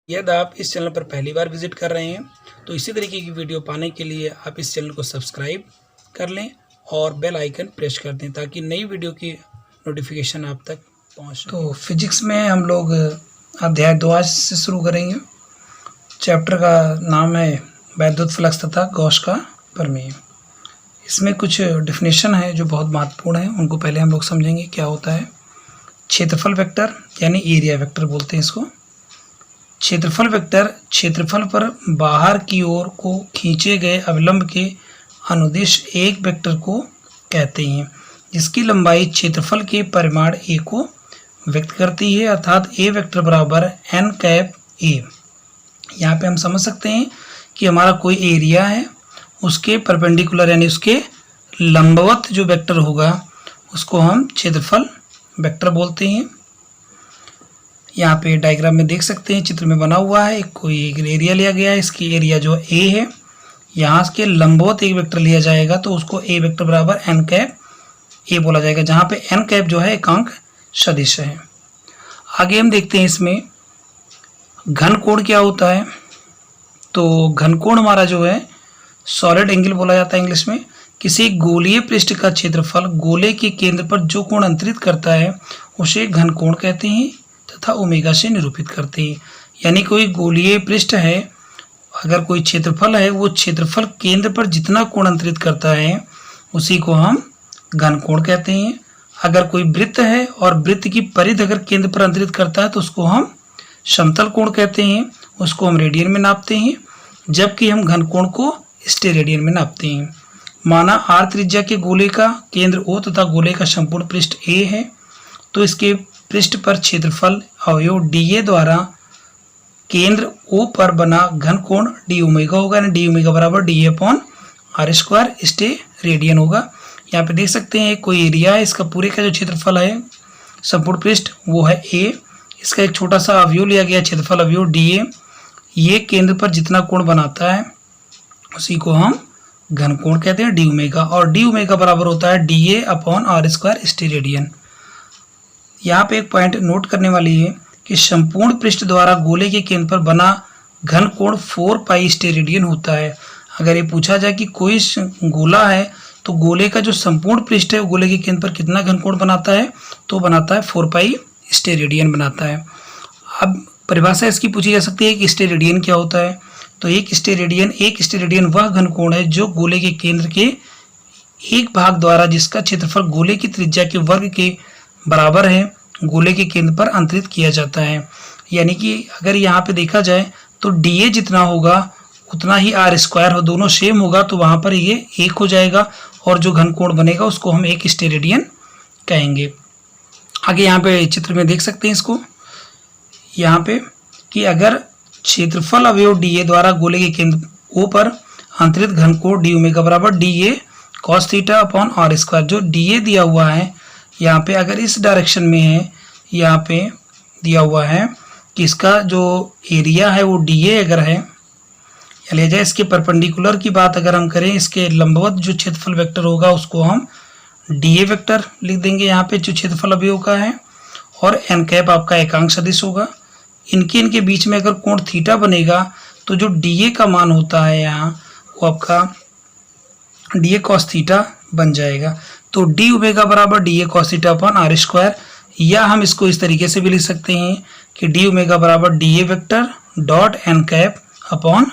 यदि आप इस चैनल पर पहली बार विजिट कर रहे हैं तो इसी तरीके की वीडियो पाने के लिए आप इस चैनल को सब्सक्राइब कर लें और बेल आइकन प्रेस कर दें ताकि नई वीडियो की नोटिफिकेशन आप तक पहुंच। तो फिजिक्स में हम लोग अध्याय 2 आज से शुरू करेंगे। चैप्टर का नाम है वैद्युत फ्लक्स तथा गॉस का प्रमेय। इसमें कुछ डेफिनेशन है जो बहुत महत्वपूर्ण है, उनको पहले हम लोग समझेंगे। क्या होता है क्षेत्रफल वेक्टर, यानी एरिया वेक्टर बोलते हैं इसको। क्षेत्रफल वेक्टर क्षेत्रफल पर बाहर की ओर को खींचे गए अवलंब के अनुदिश एक वेक्टर को कहते हैं, जिसकी लंबाई क्षेत्रफल के परिमाण a को व्यक्त करती है, अर्थात a वेक्टर बराबर n कैप a। यहाँ पे हम समझ सकते हैं कि हमारा कोई एरिया है, उसके परपेंडिकुलर यानी उसके लंबवत जो वेक्टर होगा उसको हम क्षेत्रफल वेक्टर बोलते हैं। यहाँ पे डायग्राम में देख सकते हैं, चित्र में बना हुआ है, कोई एक एरिया लिया गया है। इसकी एरिया जो ए है, यहाँ के लंबवत एक वेक्टर लिया जाएगा तो उसको ए वेक्टर बराबर एन कैप ए बोला जाएगा, जहाँ पे एन कैप जो है एकांक सदिश है। आगे हम देखते हैं इसमें घन कोण क्या होता है। तो घन कोण हमारा जो है सॉलिड एंगल बोला जाता है इंग्लिश में। किसी गोलीय पृष्ठ का क्षेत्रफल गोले के केंद्र पर जो कोण अंतरित करता है उसे घन कोण कहते हैं तथा ओमेगा से निरूपित करते हैं। यानी कोई गोलीय पृष्ठ है, अगर कोई क्षेत्रफल है, वो क्षेत्रफल केंद्र पर जितना कोण अंतरित करता है उसी को हम घन कोण कहते हैं। अगर कोई वृत्त है और वृत्त की परिधि अगर केंद्र पर अंतरित करता है तो उसको हम समतल कोण कहते हैं, उसको हम रेडियन में नापते हैं, जबकि हम घन कोण को स्टेरेडियन में नापते हैं। माना आर त्रिज्या के गोले का केंद्र O तथा गोले का संपूर्ण पृष्ठ A है, तो इसके पृष्ठ पर क्षेत्रफल अवयव dA द्वारा केंद्र O पर बना घन कोण डी ओमेगा होगा, यानी डी ओमेगा बराबर dA upon r square steradian होगा। यहाँ पे देख सकते हैं कोई एरिया है, इसका पूरे का जो क्षेत्रफल है संपूर्ण पृष्ठ वो है A, इसका एक छोटा सा अवयव लिया गया क्षेत्रफल अवयव dA, ये केंद्र पर जितना कोण बनाता है उसी को हम घन कोण कहते हैं डी ओमेगा, और डी ओमेगा बराबर होता है dA upon r square steradian. यहाँ पे एक पॉइंट नोट करने वाली है कि संपूर्ण पृष्ठ द्वारा गोले के केंद्र पर बना घन कोण 4 पाई स्टेरेडियन होता है। अगर ये पूछा जाए कि कोई गोला है तो गोले का जो संपूर्ण पृष्ठ है गोले के केंद्र पर कितना घन कोण बनाता है, तो बनाता है 4 पाई स्टेरेडियन बनाता है। अब परिभाषा इसकी पूछी जा सकती है कि स्टेरेडियन क्या होता है। तो एक स्टेरेडियन वह घन कोण है जो गोले के केंद्र के एक भाग द्वारा जिसका क्षेत्रफल गोले की त्रिज्या के वर्ग के बराबर है गोले के केंद्र पर अंतरित किया जाता है। यानी कि अगर यहाँ पे देखा जाए तो dA जितना होगा उतना ही आर स्क्वायर हो, दोनों सेम होगा तो वहाँ पर ये एक हो जाएगा और जो घन कोण बनेगा उसको हम एक स्टेरेडियन कहेंगे। आगे यहाँ पे चित्र में देख सकते हैं इसको, यहाँ पे कि अगर क्षेत्रफल अवयव dA द्वारा गोले के केंद्र O पर अंतरित घन कोण डी ओमेगा बराबर dA cos theta upon r square, जो dA दिया हुआ है यहाँ पे अगर इस डायरेक्शन में है, यहाँ पे दिया हुआ है कि इसका जो एरिया है वो dA अगर है, या ले जाए इसके परपेंडिकुलर की बात अगर हम करें, इसके लंबवत जो क्षेत्रफल वेक्टर होगा उसको हम dA वेक्टर लिख देंगे यहाँ पे जो क्षेत्रफल अवयव का है, और n कैप आपका एकांक सदिश होगा। इनके बीच में अगर कोण थीटा बनेगा तो जो dA का मान होता है यहाँ वो आपका dA cos थीटा बन जाएगा। तो डी ओमेगा बराबर dA cos theta upon r square, या हम इसको इस तरीके से भी लिख सकते हैं कि डी ओमेगा बराबर dA vector dot n cap upon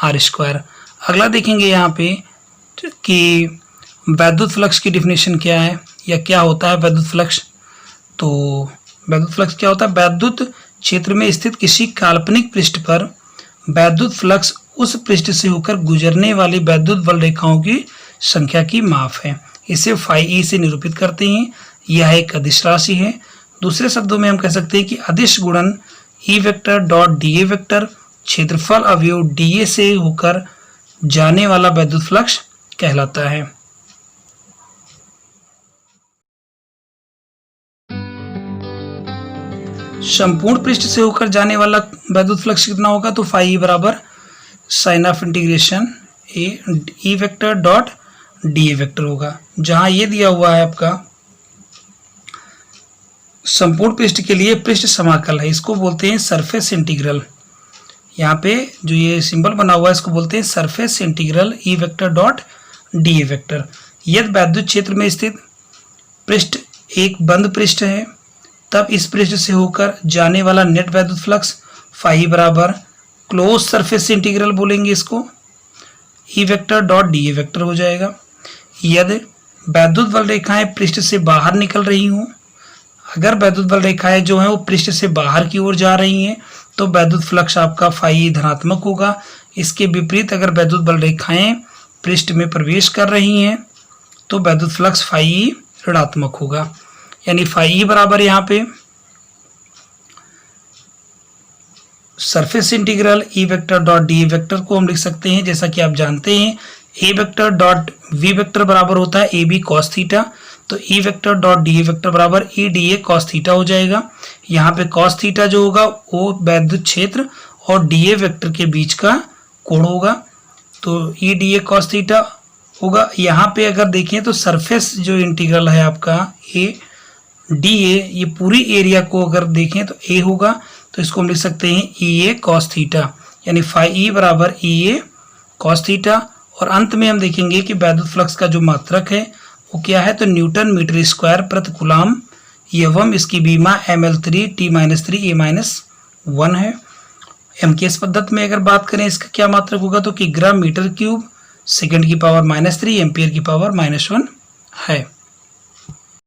r square. अगला देखेंगे यहाँ पे कि वैद्युत फ्लक्स की डिफिनेशन क्या है या क्या होता है वैद्युत फ्लक्स। तो वैद्युत फ्लक्स क्या होता है, वैद्युत क्षेत्र में स्थित किसी काल्पनिक पृष्ठ पर वैद्युत फ्लक्स उस पृष्ठ से होकर गुजरने वाली वैद्युत बल रेखाओं की संख्या की माप है। इसे फाई ई से निरूपित करते हैं। यह एक अदिश राशि है। दूसरे शब्दों में हम कह सकते हैं कि अदिश गुणन ई वेक्टर डॉट dA वेक्टर क्षेत्रफल अवयव dA से होकर जाने वाला वैद्युत फ्लक्स कहलाता है। संपूर्ण पृष्ठ से होकर जाने वाला वैद्युत फ्लक्स कितना होगा, तो फाई बराबर sine of integration e vector dot dA vector होगा। जहां ये दिया हुआ है आपका संपूर्ण पृष्ठ के लिए पृष्ठ समाकल है, इसको बोलते हैं सरफेस इंटीग्रल। यहाँ पे जो ये सिंबल बना हुआ है इसको बोलते हैं surface integral E vector dot D A vector. यदि वैद्युत क्षेत्र में स्थित पृष्ठ एक बंद पृष्ठ है तब इस पृष्ठ से होकर जाने वाला नेट वैद्युत फ्लक्स फाई बराबर क्लोज सरफेस इंटीग्रल बोलेंगे इसको, ई vector dot D A vector हो जाएगा। यदि वैद्युत बल रेखाएं पृष्ठ से बाहर निकल रही हों, अगर वैद्युत बल रेखाएं जो हैं वो पृष्ठ से बाहर की ओर जा रही हैं तो वैद्युत फ्लक्स आपका फाई धनात्मक होगा। इसके विपरीत अगर वैद्युत बल रेखाएं पृष्ठ में प्रवेश कर रही हैं तो वैद्युत फ्लक्स फाई ऋणात्मक होगा। यानी फाई बराबर यहाँ पे surface integral E vector dot D A vector को हम लिख सकते हैं, जैसा कि आप जानते हैं A vector dot V vector बराबर होता है ए बी कॉस थीटा, तो E vector dot D A vector बराबर E D A cos theta हो जाएगा। यहाँ पे कॉस थीटा जो होगा वो वैद्युत क्षेत्र और डी ए वेक्टर के बीच का कोण होगा, तो ई डी ए कॉस थीटा होगा। यहाँ पे अगर देखें तो सरफेस जो इंटीग्रल है आपका ए डी ए, ये पूरी एरिया को अगर देखें तो ए होगा, तो इसको हम लिख सकते हैं ई ए कॉस थीटा, यानी फाई ई बराबर ई ए कॉस थीटा। और अंत में हम देखेंगे कि वैद्युत फ्लक्स का जो मात्रक है वो क्या है, तो न्यूटन मीटर स्क्वायर प्रति कूलम एवं इसकी बीमा ml3 t-3 a-1 है। एमकेएस पद्धति में अगर बात करें इसका क्या मात्रक होगा, तो किग्रा मीटर क्यूब सेकंड की पावर -3 एम्पियर की पावर -1 है।